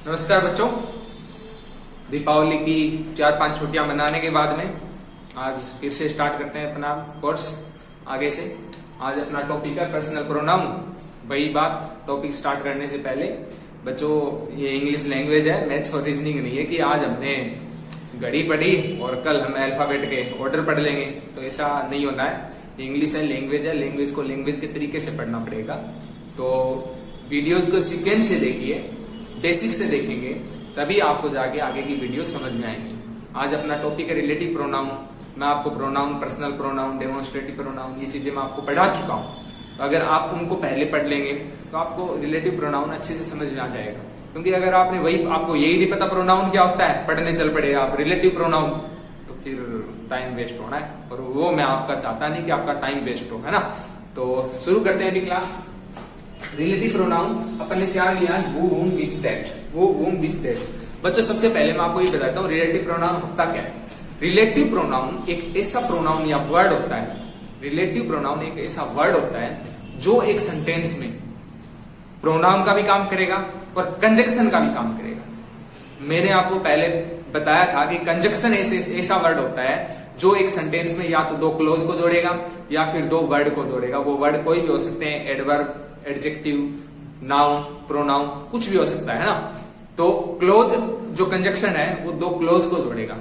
नमस्कार बच्चों। दीपावली की 4-5 छुट्टियां मनाने के बाद में आज फिर से स्टार्ट करते हैं अपना कोर्स आगे से। आज अपना टॉपिक है पर्सनल प्रोनाउन। वही बात, टॉपिक स्टार्ट करने से पहले बच्चों, ये इंग्लिश लैंग्वेज है, मैथ्स और रीजनिंग नहीं है कि आज हमने घड़ी पढ़ी और कल हम अल्फाबेट के ऑर्डर पढ़ लेंगे, तो ऐसा नहीं होना है। इंग्लिश है, लैंग्वेज को लैंग्वेज के तरीके से पढ़ना पड़ेगा। तो वीडियोज को सीक्वेंस से देखिए, बेसिक से देखेंगे, तभी आपको जाके आगे की वीडियो समझ में आएंगी। आज अपना टॉपिक है रिलेटिव प्रोनाउन। मैं आपको pronoun, personal pronoun, demonstrative pronoun, ये चीजें मैं आपको पढ़ा चुका हूँ। अगर आप उनको पहले पढ़ लेंगे तो आपको रिलेटिव प्रोनाउन अच्छे से समझ में आ जाएगा। क्योंकि अगर आपने वही, आपको यही नहीं पता प्रोनाउन क्या होता है, पढ़ने चल पड़े आप रिलेटिव प्रोनाउन, तो फिर टाइम वेस्ट होना है, और वो मैं आपका चाहता नहीं कि आपका टाइम वेस्ट हो, है ना। तो शुरू करते हैं अभी क्लास। रिलेटिव प्रोनाउन अपन ने चार लिया, वो, whom, which, that, वो, whom, which, that। बच्चों सबसे पहले मैं आपको ये बताता हूँ रिलेटिव प्रोनाउन होता क्या है। रिलेटिव प्रोनाउन एक ऐसा प्रोनाउन या वर्ड होता है, रिलेटिव प्रोनाउन एक ऐसा वर्ड होता है जो एक सेंटेंस में प्रोनाउन का भी काम करेगा और कंजक्शन का भी काम करेगा। मैंने आपको पहले बताया था कि कंजक्शन ऐसा वर्ड होता है जो एक सेंटेंस में या तो दो क्लोज को जोड़ेगा या फिर दो वर्ड को जोड़ेगा। वो वर्ड कोई भी हो सकते हैं, एडवर्ब, एडजेक्टिव, नाउन, प्रोनाउन, कुछ भी हो सकता है ना। तो क्लोज जो कंजक्शन है वो दो क्लोज को जोड़ेगा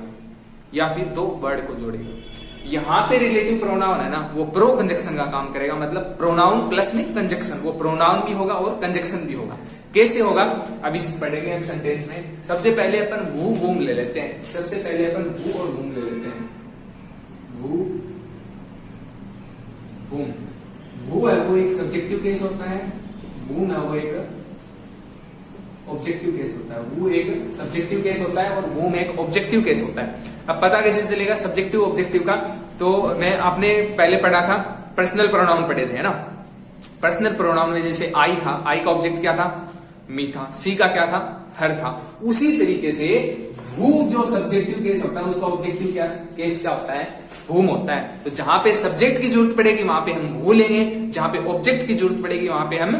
या फिर दो वर्ड को जोड़ेगा। यहाँ पे रिलेटिव प्रोनाउन है ना, वो प्रो कंजक्शन का काम करेगा, मतलब प्रोनाउन प्लस में कंजक्शन, वो प्रोनाउन भी होगा और कंजक्शन भी होगा। कैसे होगा अभी पढ़ेंगे हम सेंटेंस में। सबसे पहले अपन वो, वूम ले लेते हैं। सबसे पहले अपन वो और वूम ले लेते हैं। वो, वूम, वो है वो एक सब्जेक्टिव केस होता है, वूम है वो एक ऑब्जेक्टिव केस होता है। वो एक सब्जेक्टिव केस होता है और वूम एक ऑब्जेक्टिव केस होता है। अब पता कैसे चलेगा सब्जेक्टिव ऑब्जेक्टिव का, तो मैं आपने पहले पढ़ा था, पर्सनल प्रोनाउन पढ़े थे, है ना। पर्सनल प्रोनाउन में जैसे आई था, आई का ऑब्जेक्ट क्या था, मी था। सी का क्या था, हर था। उसी तरीके से वो जो सब्जेक्टिव केस होता है उसका ऑब्जेक्टिव केस क्या होता है, वूम होता है। तो जहां पे सब्जेक्ट की जरूरत पड़ेगी वहां पे हम वो लेंगे, जहां पे ऑब्जेक्ट की जरूरत पड़ेगी वहां पे हम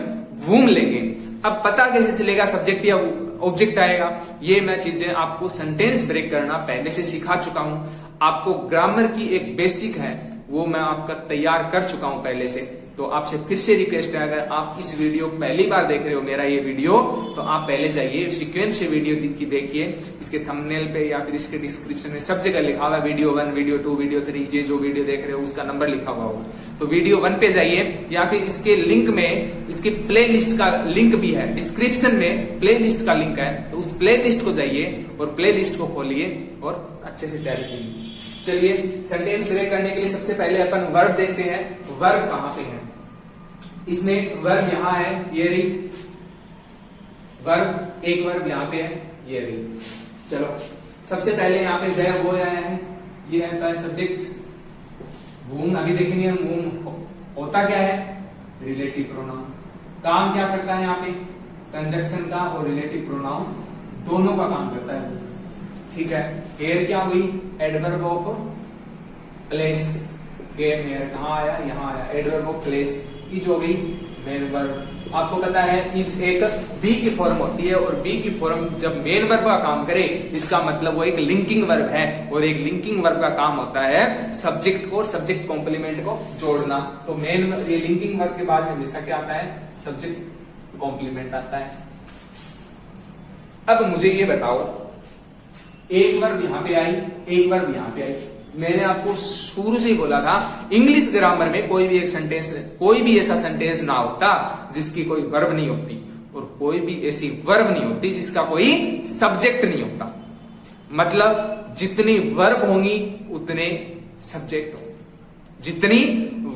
वूम लेंगे। अब पता कैसे चलेगा सब्जेक्ट या ऑब्जेक्ट आएगा, ये मैं चीजें आपको सेंटेंस ब्रेक करना पहले से सिखा चुका हूं। आपको ग्रामर की एक बेसिक है वो मैं आपका तैयार कर चुका हूं पहले से। तो आपसे फिर से रिक्वेस्ट है, अगर आप इस वीडियो पहली बार देख रहे हो मेरा ये वीडियो, तो आप पहले जाइए सीक्वेंस से वीडियो की देखिए। इसके थंबनेल पे या फिर इसके डिस्क्रिप्शन में सब जगह लिखा हुआ है वीडियो 1, वीडियो 2, वीडियो 3। ये जो वीडियो देख रहे हो उसका नंबर लिखा हुआ होगा, तो वीडियो 1 पे जाइए, या फिर इसके लिंक में, इसकी प्ले लिस्ट का लिंक भी है डिस्क्रिप्शन में, प्ले लिस्ट का लिंक है, तो उस प्ले लिस्ट को जाइए और प्ले लिस्ट को खोलिए और अच्छे से तैयारी कीजिए। चलिए सेंटेंस ब्रेक करने के लिए सबसे पहले अपन वर्ब देखते हैं। वर्ब कहां पे है, इसमें वर्ब यहां है, ये रही वर्ब, एक वर्ब यहां पे है, ये रही। चलो सबसे पहले यहाँ पे गया वो आया है, ये है सब्जेक्ट। वूम अभी देखेंगे हम, वूम होता क्या है, रिलेटिव प्रोनाउन। काम क्या करता है यहाँ पे, कंजक्शन का और रिलेटिव प्रोनाउन दोनों का काम करता है। ठीक है, हेयर क्या हुई, adverb of place. Care here कहाँ आया, यहाँ आया, एडवर्ब ऑफ प्लेस। इज हो गई मेन वर्ब। आपको पता है इज एक बी की फॉर्म होती है, और बी की फॉर्म जब मेन वर्ब का काम करे इसका मतलब वो एक लिंकिंग वर्ब है, और एक लिंकिंग वर्ब का काम होता है सब्जेक्ट को और सब्जेक्ट कॉम्प्लीमेंट को जोड़ना। तो मेन ये लिंकिंग वर्ब के बाद में हमेशा क्या आता है, सब्जेक्ट कॉम्प्लीमेंट आता है। अब मुझे ये बताओ, एक वर्ब यहां पे आई, एक वर्ब यहां पे आई। मैंने आपको शुरू से ही बोला था इंग्लिश ग्रामर में कोई भी एक सेंटेंस, कोई भी ऐसा सेंटेंस ना होता जिसकी कोई वर्ब नहीं होती, और कोई भी ऐसी वर्ब नहीं होती जिसका कोई सब्जेक्ट नहीं होता। मतलब जितनी वर्ब होंगी उतने सब्जेक्ट होंगे, जितनी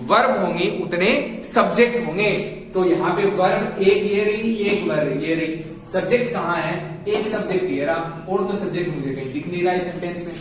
वर्ब होंगी उतने सब्जेक्ट होंगे। तो यहाँ पे वर्ब एक ये रही, एक वर्ब ये रही, सब्जेक्ट कहाँ है, एक सब्जेक्ट ये रहा, और तो सब्जेक्ट मुझे कहीं दिख नहीं रहा इस सेंटेंस में।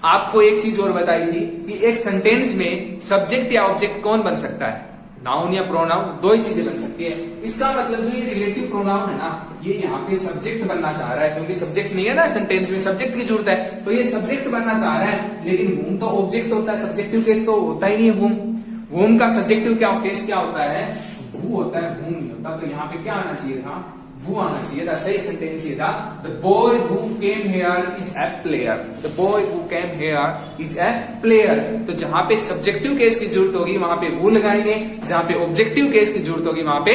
आपको एक चीज और बताई थी कि एक सेंटेंस में सब्जेक्ट या ऑब्जेक्ट कौन बन सकता है, नाउन या प्रोनाउन, दो ही चीजें बन सकती है। इसका मतलब जो ये रिलेटिव प्रोनाउन है ना, ये यहाँ पे सब्जेक्ट बनना चाह रहा है, क्योंकि सब्जेक्ट नहीं है ना सेंटेंस में, सब्जेक्ट की जरूरत है, तो ये सब्जेक्ट बनना चाह रहा है। लेकिन वूम तो ऑब्जेक्ट होता है, सब्जेक्टिव केस तो होता ही नहीं है। वूम का सब्जेक्टिव क्या केस क्या होता है, वो होता है, वूम नहीं होता। तो यहाँ पे क्या आना चाहिए था, वो आना चाहिए था, सही सेंटेंस ये था the boy who came here is a player, the boy who came here is a player. तो जहां पे सब्जेक्टिव केस की जरूरत होगी वहां पे हु लगाएंगे, जहां पे ऑब्जेक्टिव केस की जरूरत होगी वहां पे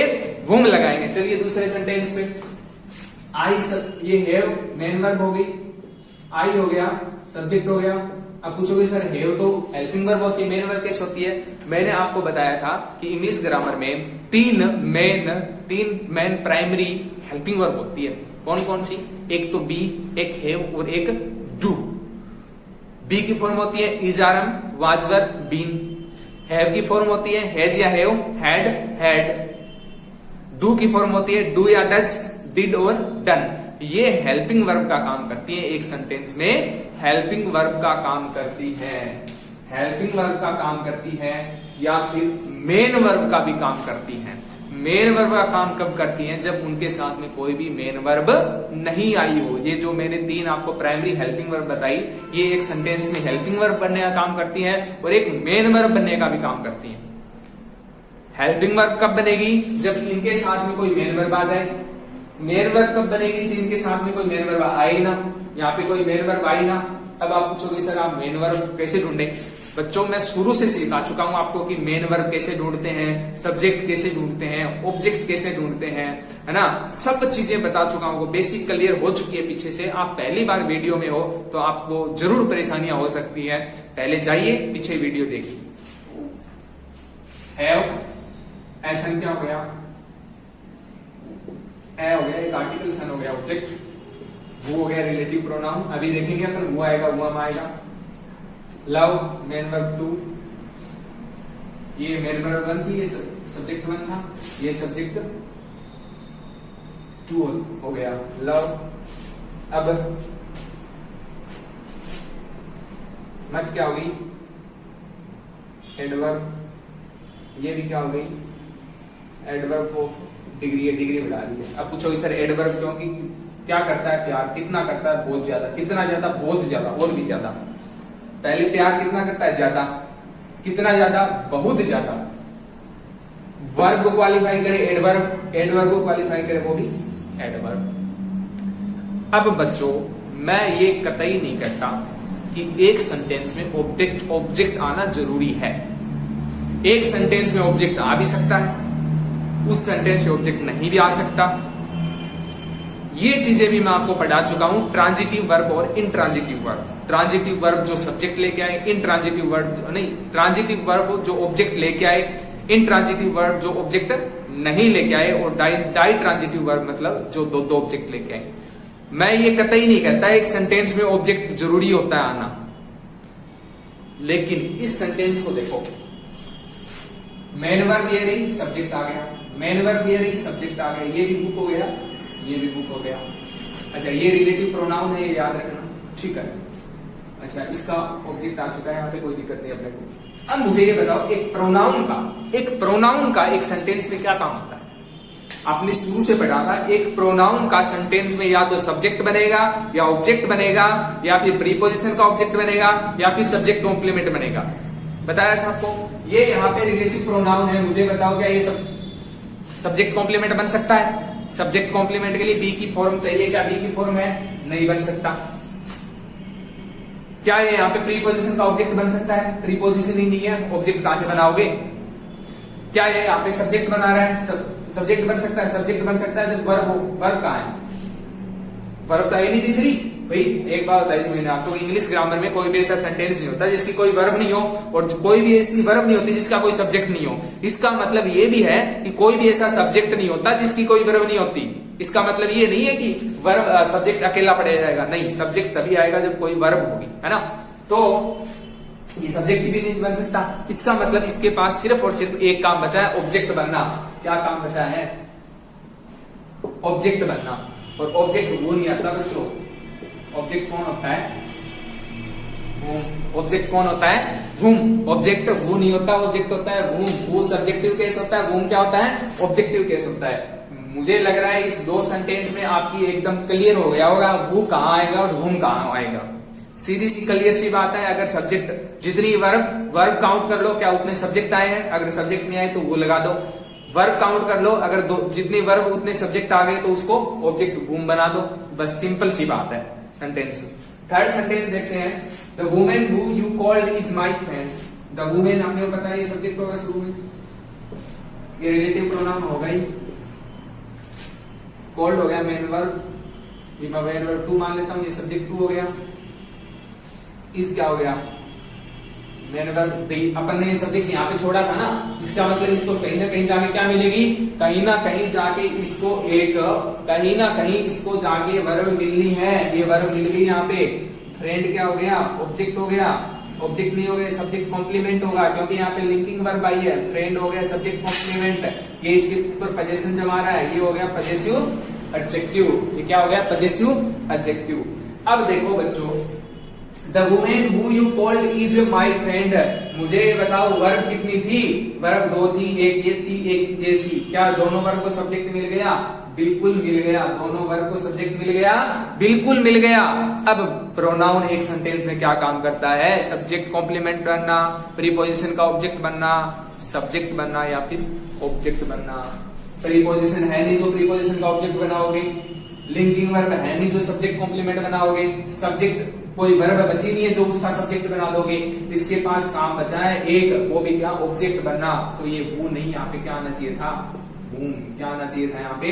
हुम लगाएंगे। चलिए दूसरे सेंटेंस पे, आई ये हैव मेन वर्ब हो गई, आई हो गया सब्जेक्ट हो गया। अब पूछोगे सर हैव तो हेल्पिंग वर्ब होती है, मेन वर्ब कैसे होती है? मैंने आपको बताया था कि इंग्लिश ग्रामर में तीन मेन प्राइमरी हेल्पिंग वर्ब होती है। कौन कौन सी? एक तो बी, एक हैव और एक डू। बी की फॉर्म होती है is, are, am, was, were, been. Have की फॉर्म होती है हैज या हैव, हैड, हैड। डू की फॉर्म होती है डू या डज, डिड और डन। ये हेल्पिंग वर्ब का काम करती है, एक सेंटेंस में हेल्पिंग वर्ब का काम करती है, हेल्पिंग वर्ब का काम करती है या फिर मेन वर्ब का भी काम करती है। मेन वर्ब का काम कब करती है? जब उनके साथ में कोई भी मेन वर्ब नहीं आई हो। ये जो मैंने तीन आपको प्राइमरी हेल्पिंग वर्ब बताई, ये एक सेंटेंस में हेल्पिंग वर्ब बनने का काम करती है और एक मेन वर्ब बनने का भी काम करती है। हेल्पिंग वर्ब कब बनेगी? जब इनके साथ में कोई मेन वर्ब आ जाए। मेन वर्ब कब बनेगी? जिनके साथ में कोई मेन वर्ब आए ना, यहाँ पे कोई मेन वर्ब आई ना। अब आप पूछोगे सर आप मेन वर्ब कैसे ढूंढे? बच्चों मैं शुरू से सिखा चुका हूं आपको कि मेन वर्ब कैसे ढूंढते हैं, सब्जेक्ट कैसे ढूंढते हैं, ऑब्जेक्ट कैसे ढूंढते हैं, है ना। सब चीजें बता चुका हूं, बेसिक क्लियर हो चुकी है पीछे से। आप पहली बार वीडियो में हो तो आपको जरूर परेशानियां हो सकती है, पहले जाइए पीछे वीडियो देखिए। हैव ऐसा क्या हो गया? ए हो गया, एक आर्टिकल, सन हो गया ऑब्जेक्ट, वो हो गया रिलेटिव प्रोनाउन। अभी देखेंगे अपन वो आएगा, वो हम आएगा। लव मेन वर्ब टू, ये मेन वर्ब 1 थी, ये सब्जेक्ट 1 था, ये सब्जेक्ट 2 हो गया लव। अब मच क्या हो गई? एडवर्ब, ये भी क्या हो गई? एडवर्ब ऑफ डिग्री है, डिग्री बढ़ा दी है। अब पूछो सर एडवर्ब क्योंकि क्या करता है? प्यार। कितना करता है? बहुत ज्यादा। कितना ज्यादा? बहुत ज्यादा, और भी ज्यादा। पहले प्यार कितना करता है? ज्यादा। कितना ज्यादा? बहुत ज्यादा। वर्ब को क्वालिफाई करे एडवर्ब, एडवर्ब को क्वालिफाई करे वो भी एडवर्ब। अब बच्चों मैं ये कतई नहीं कहता कि एक सेंटेंस में ऑब्जेक्ट आना जरूरी है। एक सेंटेंस में ऑब्जेक्ट आ भी सकता है, उस सेंटेंस में ऑब्जेक्ट नहीं भी आ सकता। ये चीजें भी मैं आपको पढ़ा चुका हूं, ट्रांजिटिव वर्ब और इनट्रांजिटिव वर्ब। ट्रांजिटिव वर्ब जो सब्जेक्ट लेके आए, इनट्रांजिटिव वर्ब नहीं, ट्रांजिटिव वर्ब जो ऑब्जेक्ट लेके आए, इनट्रांजिटिव वर्ब जो ऑब्जेक्ट नहीं लेके आए, और डाई ट्रांजिटिव वर्ब मतलब जो दो ऑब्जेक्ट लेके आए। मैं ये कतई नहीं कहता एक सेंटेंस में ऑब्जेक्ट जरूरी होता है आना, लेकिन इस सेंटेंस को देखो, मेन वर्ब ये रही, सब्जेक्ट आ गया, मेन वर्ब ये रही, सब्जेक्ट आ गया, ये भी बुक हो गया, ये भी बुक हो गया। अच्छा ये रिलेटिव प्रोनाउन है, ये याद रखना, ठीक है। अच्छा इसका ऑब्जेक्ट आ चुका है, यहाँ पे कोई दिक्कत नहीं अपने को। अब मुझे ये बताओ एक प्रोनाउन का एक सेंटेंस में क्या काम होता है? आपने शुरू से पढ़ा था, एक प्रोनाउन का सेंटेंस में या तो सब्जेक्ट बनेगा या ऑब्जेक्ट बनेगा या फिर प्रीपोजिशन का ऑब्जेक्ट बनेगा या फिर सब्जेक्ट कॉम्प्लीमेंट बनेगा। बताया था आपको। ये यहाँ पे रिलेटिव प्रोनाउन है, मुझे बताओ क्या ये सब्जेक्ट कॉम्प्लीमेंट बन सकता है? सब्जेक्ट कॉम्प्लीमेंट के लिए बी की फॉर्म चाहिए, क्या बी की फॉर्म है? नहीं बन सकता। क्या ये यहाँ पे प्रीपोजिशन का ऑब्जेक्ट बन सकता है? प्रीपोजिशन ही नहीं है, ऑब्जेक्ट कहां से बनाओगे? क्या ये यहाँ पे सब्जेक्ट बना रहा है? सब्जेक्ट बन सकता है, सब्जेक्ट बन सकता है जब वर्ब हो। वर्ब कहां है? वर्ब तो है नहीं तीसरी। भाई एक बात बताई थी मैंने आपको, इंग्लिश ग्रामर में कोई भी ऐसा सेंटेंस नहीं होता जिसकी कोई वर्ब नहीं हो, और कोई भी ऐसी वर्ब नहीं होती जिसका कोई सब्जेक्ट नहीं हो। इसका मतलब ये भी है कि कोई भी ऐसा सब्जेक्ट नहीं होता जिसकी कोई वर्ब नहीं होती। इसका मतलब ये नहीं है कि वर्ब सब्जेक्ट अकेला पढ़ा जाएगा, नहीं, सब्जेक्ट तभी आएगा जब कोई वर्ब होगी, है ना। तो ये सब्जेक्ट भी नहीं बन सकता। इसका मतलब इसके पास सिर्फ और सिर्फ एक काम बचा है, ऑब्जेक्ट बनना। क्या काम बचा है? ऑब्जेक्ट बनना। और ऑब्जेक्ट वो नहीं आता बच्चों। ऑब्जेक्ट कौन होता है? ऑब्जेक्ट कौन होता है? वूम। ऑब्जेक्ट वो नहीं होता, ऑब्जेक्ट होता है वूम। वो सब्जेक्टिव केस होता है, वूम क्या होता है? ऑब्जेक्टिव केस होता है। मुझे लग रहा है इस दो सेंटेंस में आपकी एकदम क्लियर हो गया होगा वो कहां आएगा और वूम कहां आएगा। सीधी सी क्लियर सी बात है। अगर सब्जेक्ट जितनी वर्ब काउंट कर लो, क्या उतने सब्जेक्ट आए हैं? अगर सब्जेक्ट नहीं आए तो वो लगा दो। वर्ब काउंट कर लो, अगर जितने वर्ब उतने सब्जेक्ट आ गए तो उसको ऑब्जेक्ट वूम बना दो, बस सिंपल सी बात है सेंटेंस। थर्ड सेंटेंस देखते हैं, the women who you called is my friend. The women आपने को पता है ये सब्जेक्ट होगा शुरू में, ये रिलेटिव प्रोनाउन होगा ही, कॉल्ड हो गया मेन वर्ब, ये मैं मेन वर्ब 2 मान लेता हूं, ये सब्जेक्ट 2 हो गया, इस क्या हो गया मेन वर्ब। अपन ने ये सब्जेक्ट यहाँ पे छोड़ा था ना, इसका मतलब इसको कहीं ना कहीं जाके क्या मिलेगी, कहीं ना कहीं जाके इसको एक कहीं ना कहीं इसको जाके वर्ब मिलनी है, ये वर्ब मिल गई यहाँ पे। फ्रेंड क्या हो गया, ऑब्जेक्ट हो गया, ऑब्जेक्ट नहीं हो गया सब्जेक्ट कॉम्प्लीमेंट होगा, क्योंकि यहाँ पे लिंकिंग वर्ब आई है। फ्रेंड हो गया सब्जेक्ट कॉम्प्लीमेंट, ये इसके ऊपर पोजेशन जमा रहा है, ये हो गया पजेसिव एडजेक्टिव, ये क्या हो गया पजेसिव एडजेक्टिव। अब देखो बच्चों, the women who you called is my friend, मुझे बताओ वर्ब कितनी थी, वर्ब 2 थी, एक ये थी एक ये थी, क्या दोनों वर्ब को सब्जेक्ट मिल गया, बिल्कुल मिल गया, दोनों वर्ब को सब्जेक्ट मिल गया, बिल्कुल मिल गया। अब प्रोनाउन एक सेंटेंस में क्या काम करता है, सब्जेक्ट कॉम्प्लीमेंट बनना, प्रीपोजिशन का ऑब्जेक्ट बनना, सब्जेक्ट बनना या फिर ऑब्जेक्ट बनना। प्रीपोजिशन है नहीं जो प्रीपोजिशन का ऑब्जेक्ट बनाओगे, लिंकिंग वर्ब है नहीं जो सब्जेक्ट कॉम्प्लीमेंट बनाओगे, सब्जेक्ट कोई वर्ब बची नहीं है जो उसका सब्जेक्ट बना दोगे, इसके पास काम बचा है एक, वो भी क्या ऑब्जेक्ट बनना। तो ये वो नहीं, यहाँ पे क्या आना चाहिए था, वूम, क्या आना चाहिए था यहाँ पे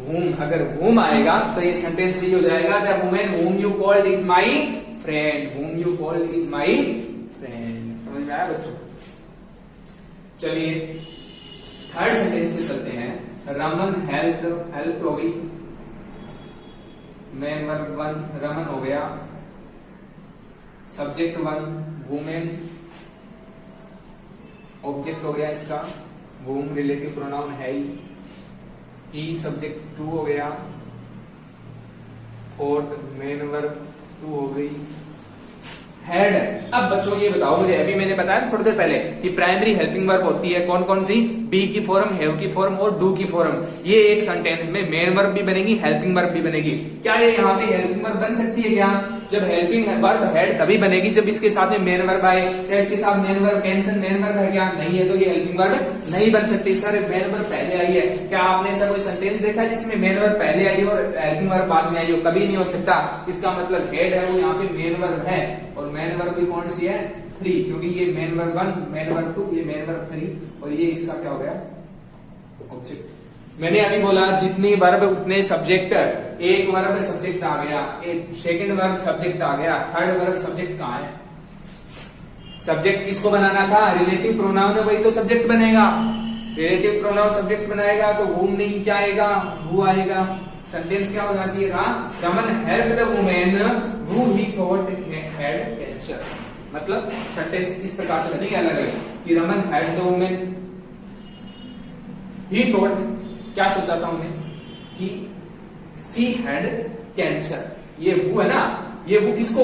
वूम। अगर वूम आएगा तो ये सेंटेंस सही हो जाएगा, the women whom you called is my friend, whom you called is my friend। समझ में आया बच्चों? चलिए थर्ड सेंटेंस में चलते हैं, रमन हेल्प हो गई, मैन वर्ब 1 रमन हो गया, सब्जेक्ट 1 वुमेन, ऑब्जेक्ट हो गया इसका वूम, रिलेटिव प्रोनाउन है ही सब्जेक्ट 2 हो गया, फोर्थ मेन वर्ब 2 हो गई, हेड। अब बच्चों ये बताओ मुझे, अभी मैंने बताया थोड़ी देर पहले कि प्राइमरी हेल्पिंग वर्ब होती है कौन कौन सी, बी की फॉर्म, हैव की फॉर्म और डू की फॉर्म। ये एक सेंटेंस में मेन वर्ब भी बनेगी, हेल्पिंग वर्ब भी बनेगी। क्या ये यहाँ पे हेल्पिंग वर्ब बन सकती है क्या, जब हेल्पिंग वर्ब हेड तभी बनेगी जब इसके साथ में मेन वर्ब आए, या इसके साथ main verb cancel main verb है क्या, नहीं है, तो ये हेल्पिंग वर्ब नहीं बन सकती। सर मेन वर्ब पहले आई है, क्या आपने ऐसा कोई सेंटेंस देखा जिसमें मेन वर्ब पहले आई और हेल्पिंग वर्ब बाद में आई हो, कभी नहीं हो सकता। इसका मतलब हेड है वो यहाँ पे मेन वर्ब है, और मेन वर्ब भी कौन सी है 3, क्योंकि ये मेन वर्ब 1 मेन वर्ब 2 ये मेन वर्ब 3 और ये इसका क्या हो गया ऑब्जेक्ट। मैंने अभी बोला जितनी वर्ब उतने सब्जेक्ट, एक वर्ब सब्जेक्ट आ गया, एक सेकंड वर्ब सब्जेक्ट आ गया, थर्ड वर्ब सब्जेक्ट कहाँ है, सब्जेक्ट किसको बनाना था, रिलेटिव प्रोनाउन है वही तो सब्जेक्ट बनेगा, रिलेटिव प्रोनाउन सब्जेक्ट बनाएगा तो वूम नहीं क्या आएगा, वो आएगा। सेंटेंस क्या होना चाहिए था, Raman help the women who he thought had cancer. मतलब सेंटेंस इस प्रकार से बनेगी अलग अलग कि Raman help the women, he thought क्या सोचा था उन्हें कि सी हैड कैंसर। ये वो है ना, ये वो किसको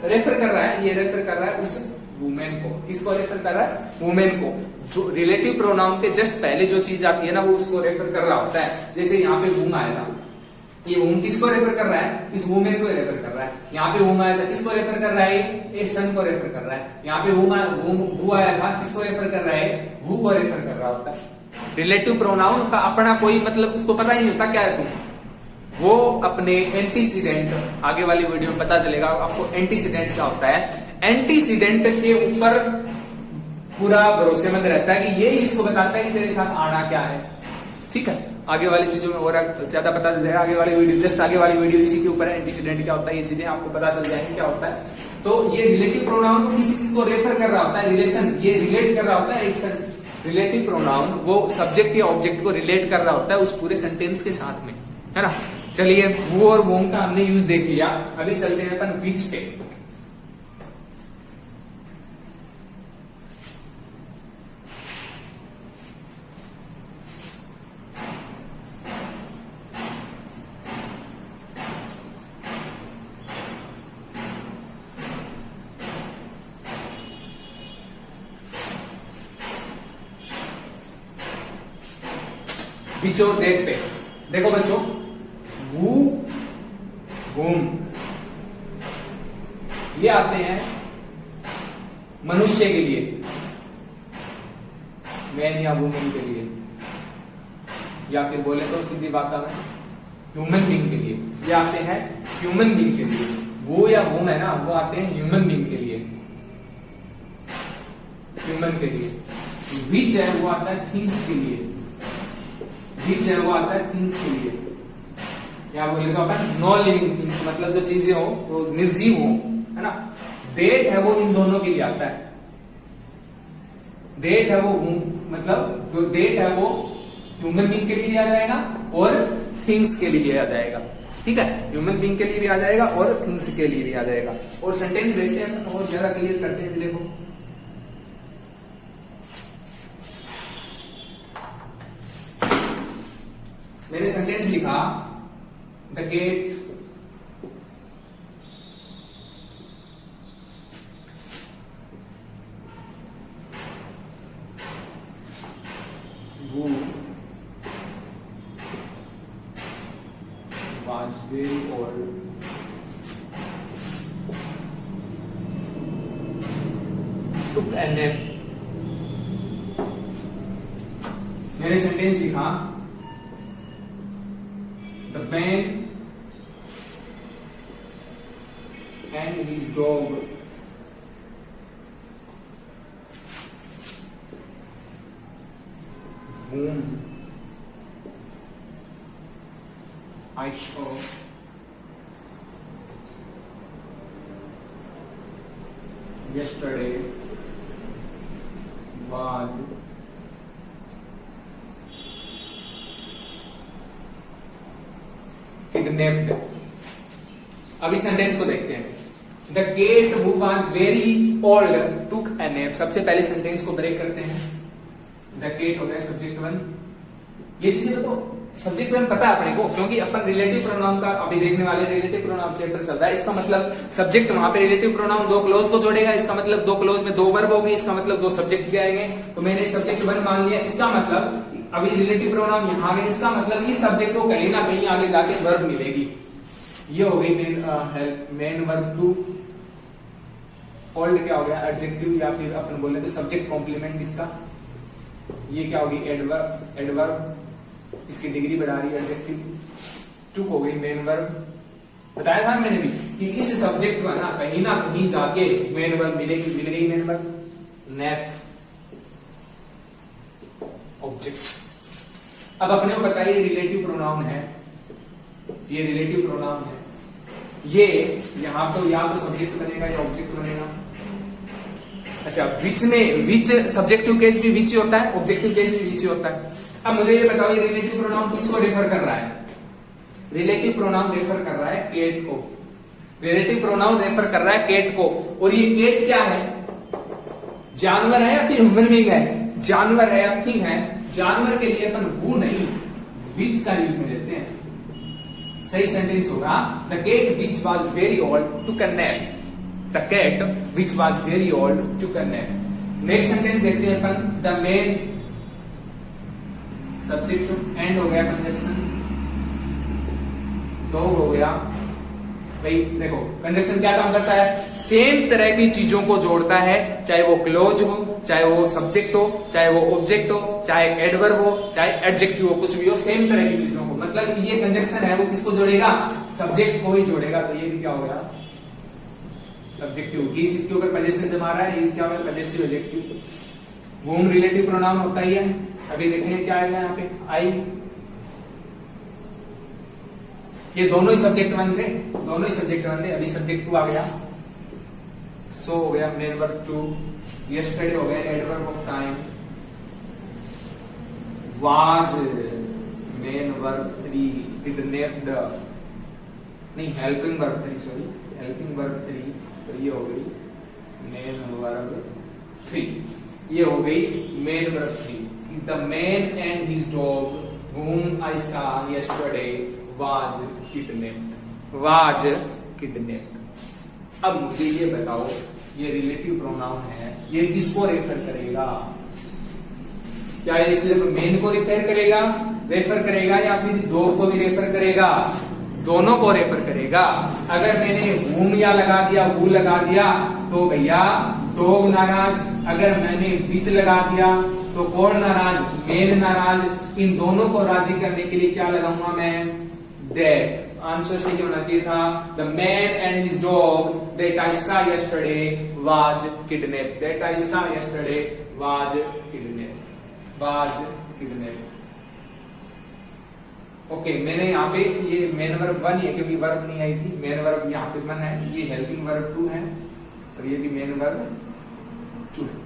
रेफर कर रहा है, ये रेफर कर रहा है उस वुमेन को, किसको रेफर कर रहा है, वुमेन को। जो रिलेटिव प्रोनाउन के जस्ट पहले जो चीज आती है ना वो उसको रेफर कर रहा होता है। जैसे यहाँ पे वूम आया था, ये वूम किसको रेफर कर रहा है, इस वुमेन को रेफर कर रहा है। यहाँ पे वूम आया था किसको रेफर कर रहा है, इस सन को रेफर कर रहा है। यहाँ पे वू आया था किसको रेफर कर रहा है, वू को रेफर कर रहा होता है। रिलेटिव प्रोनाउन का अपना कोई मतलब उसको पता ही नहीं होता क्या है तुम, वो अपने एंटीसीडेंट, आगे वाली वीडियो में पता चलेगा आपको एंटीसीडेंट क्या होता है। एंटीसीडेंट के ऊपर पूरा भरोसेमंद रहता है कि ये इसको बताता है कि तेरे साथ आना क्या है। ठीक है, आगे वाली चीजों में और ज्यादा पता चल जाएगा, आगे वाली वीडियो जस्ट आगे वाली वीडियो इसी के ऊपर है, एंटीसीडेंट क्या होता है, ये चीजें आपको पता चल जाएंगी क्या होता है। तो ये रिलेटिव प्रोनाउन को किसी चीज को रेफर कर रहा होता है, रिलेशन, ये रिलेट कर रहा होता है। एक रिलेटिव प्रोनाउन वो सब्जेक्ट या ऑब्जेक्ट को रिलेट कर रहा होता है उस पूरे सेंटेंस के साथ में, है ना। चलिए वो और वोम का हमने यूज देख लिया, अभी चलते हैं अपन विच पे। विच और दैट पे देखो बच्चों, वू वूम ये आते हैं मनुष्य के लिए, मैन या वुमेन के लिए। या फिर बोले तो सीधी भाषा में ह्यूमन बीइंग के लिए। ये आते हैं ह्यूमन बीइंग के लिए। वो या होम है ना, वो आते हैं ह्यूमन बीइंग के लिए, ह्यूमन के लिए। विच है वो आता है थिंग्स के लिए, विच है वो आता है थिंग्स के लिए। या बोले तो अपन नॉन लिविंग थिंग्स, मतलब जो चीजें हो वो निर्जीव हो, है ना। डेट है वो इन दोनों के लिए आता है। डेट है वो मतलब जो डेट है वो ह्यूमन बीइंग के लिए भी आ जाएगा और थिंग्स के लिए भी आ जाएगा। ठीक है, ह्यूमन बीइंग के लिए भी आ जाएगा और थिंग्स के लिए भी आ जाएगा। और सेंटेंस देखते हैं और ज्यादा क्लियर करते हैं। देखो मैंने सेंटेंस लिखा, the cat who was very old took a nap। मैंने सेंटेंस लिखा, the man and his dog whom I saw yesterday was kidnapped। अब इस सेंटेंस को देखते हैं। The cat who was very old took a nap. सबसे पहले sentence को ब्रेक करते हैं। द केट हो गया सब्जेक्ट वन। ये चीजें तो सब्जेक्ट वन पता है अपने को, क्योंकि अपन रिलेटिव प्रोनाउन का अभी देखने वाले रिलेटिव प्रोनाउन चैप्टर चल रहा है। इसका मतलब सब्जेक्ट वहां पे रिलेटिव प्रोनाउन दो क्लोज को जोड़ेगा, इसका मतलब दो क्लोज में दो वर्ब होगी, इसका मतलब दो सब्जेक्ट भी आएंगे। तो मैंने सब्जेक्ट वन मान लिया, इसका मतलब अभी रिलेटिव प्रोनाउन यहाँ आ गए, इसका मतलब इस सब्जेक्ट को कहीं ना कहीं आगे जाके वर्ब मिलेगी। ये हो गई मेन वर्ब टू। ओल्ड क्या हो गया एडजेक्टिव, या फिर अपन बोले तो सब्जेक्ट कॉम्प्लीमेंट इसका। ये क्या होगी एडवर्ब, एडवर्ब इसकी डिग्री बढ़ा रही है एडजेक्टिव। टुक हो गई मेन वर्ब। बताया था मैंने भी कि इस सब्जेक्ट को ना कहीं जाके मेन वर्ब मिलेगी, मिल गई मेन वर्ब। Nap object. अब अपने को पता है ये रिलेटिव प्रोनाउन है, ये रिलेटिव प्रोनाउन है। ये यहाँ तो या तो सब्जेक्ट बनेगा या ऑब्जेक्ट बनेगा। अच्छा, विच में विच सब्जेक्टिव केस भी विच होता है, ऑब्जेक्टिव केस भी विच होता है। अब मुझे ये बताओ ये रिलेटिव प्रोनाउन किसको रेफर कर रहा है? रिलेटिव प्रोनाउन रेफर कर रहा है केट को। रिलेटिव प्रोनाउन रेफर कर रहा है केट को। और ये केट क्या है? जानवर है या फिर ह्यूमन बीइंग है? जानवर है या थिंग है? जानवर के लिए अपन वो नहीं विच का यूज में लेते हैं। सही सेंटेंस होगा the cat which was very old took a nap. The cat which was very old took a nap. Next sentence देखते हैं अपन। द मैन सब्जेक्ट एंड हो गया कंजक्शन, डॉग हो गया। भाई देखो कंजक्शन क्या काम करता है? सेम तरह की चीजों को जोड़ता है, चाहे वो क्लोज हो, चाहे वो सब्जेक्ट हो, चाहे वो ऑब्जेक्ट हो, चाहे एडवर्ब हो, चाहे एडजेक्टिव हो, कुछ भी हो, सेम तरह की चीजों को। मतलब ये कंजक्शन है वो किसको जोड़ेगा? सब्जेक्ट को ही जोड़ेगा। तो ये भी क्या हो गया? सब्जेक्टिव। इस इसके ऊपर पजेसिव जमा रहा है, इस क्या होगा? Possessive adjective. Home relative pronoun होता ही है। अभी देखेंगे क्या आएगा यहाँ पे, आई। ये दोनों ही सब्जेक्ट वन थे, दोनों ही सब्जेक्ट वन थे। अभी सब्जेक्ट टू आ गया, सो हो गया मेन वर्ब टू। यस्टरडे हो गया adverb of time. Was main verb three. Kidnapped नहीं helping verb three, sorry helping verb three. तो ये हो गई मेन वर्ब थ्री। ये हो गई main verb three. The man and his dog whom I saw yesterday was kidnapped। was kidnapped। अब मुझे ये बताओ ये रिलेटिव प्रोनाउन है, ये किसको रेफर करेगा? क्या ये सिर्फ मेन को रेफर करेगा या फिर डॉग को भी रेफर करेगा? दोनों को रेफर करेगा। अगर मैंने whom या लगा दिया, who लगा दिया तो भैया डॉग नाराज। अगर मैंने which लगा दिया तो कौन नाराज? मेन नाराज। इन दोनों को राजी करने के लिए क्या लगाऊंगा मैं, दैट। आंसर सही होना चाहिए था the man and his dog that I saw yesterday was kidnap. That I saw yesterday was kidnap, was kidnap. Okay, मैंने यहाँ पे ये मेन वर्ब 1 है क्योंकि वर्ब नहीं आई थी, मेन वर्ब यहाँ पे 1 है, ये हेल्पिंग वर्ब 2 है और ये भी मेन वर्ब 2 है।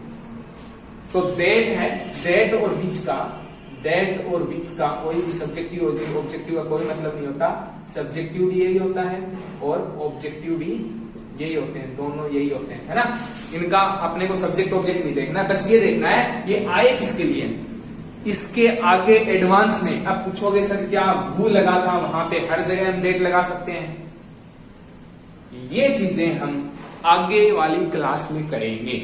तो दैट है, दैट और विच का, दैट और विच का कोई भी सब्जेक्टिव ऑब्जेक्टिव का कोई मतलब नहीं होता। सब्जेक्टिव भी यही होता है और ऑब्जेक्टिव भी यही होते हैं, दोनों यही होते हैं, है ना। इनका अपने को सब्जेक्ट ऑब्जेक्ट नहीं देखना, बस ये देखना है ये आए किसके लिए। इसके आगे एडवांस में अब पूछोगे सर क्या भू लगा था वहां पे, हर जगह हम दैट लगा सकते हैं। ये चीजें हम आगे वाली क्लास में करेंगे,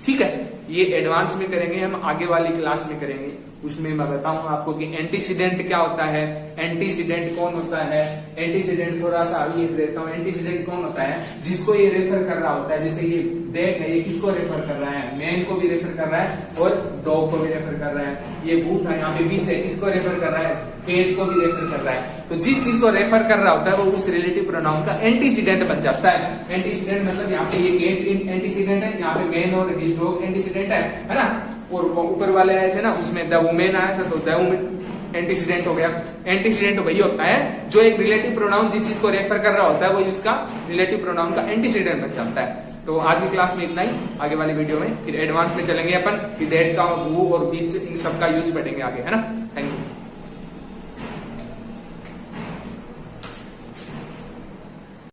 ठीक है। ये एडवांस में करेंगे हम, आगे वाली क्लास में करेंगे। उसमें मैं बताऊंगा आपको कि एंटीसीडेंट क्या होता है, एंटीसीडेंट कौन होता है। एंटीसीडेंट थोड़ा सा अभी देता हूं, एंटीसीडेंट कौन होता है, जिसको ये रेफर कर रहा होता है। जैसे ये दैट है, ये किसको रेफर कर रहा है, मैन को भी रेफर कर रहा है और डॉग को भी रेफर कर रहा है। ये भूत है यहाँ पे बीच है, किसको रेफर कर रहा है, कैट को भी रेफर कर रहा है। तो जिस चीज को रेफर कर रहा होता है वो उस रिलेटिव प्रोनाउन का एंटीसीडेंट बन जाता है। एंटीसीडेंट मतलब यहाँ पे ये कैट एंटीसीडेंट है, यहाँ पे मैन और हिज डॉग एंटीसीडेंट है ना। और ऊपर वाले आए थे ना, उसमें द वुमेन आया था, तो द वुमेन एंटीसीडेंट हो गया। एंटीसीडेंट वही होता है जो एक रिलेटिव प्रोनाउन जिस चीज को रेफर कर रहा होता है वो इसका रिलेटिव प्रोनाउन का एंटीसीडेंट बन जाता है। तो आज की क्लास में इतना ही, आगे वाली वीडियो में फिर एडवांस में चलेंगे अपन, कि दैट का, वो और बीच इन सब का यूज पढ़ेंगे आगे, है ना।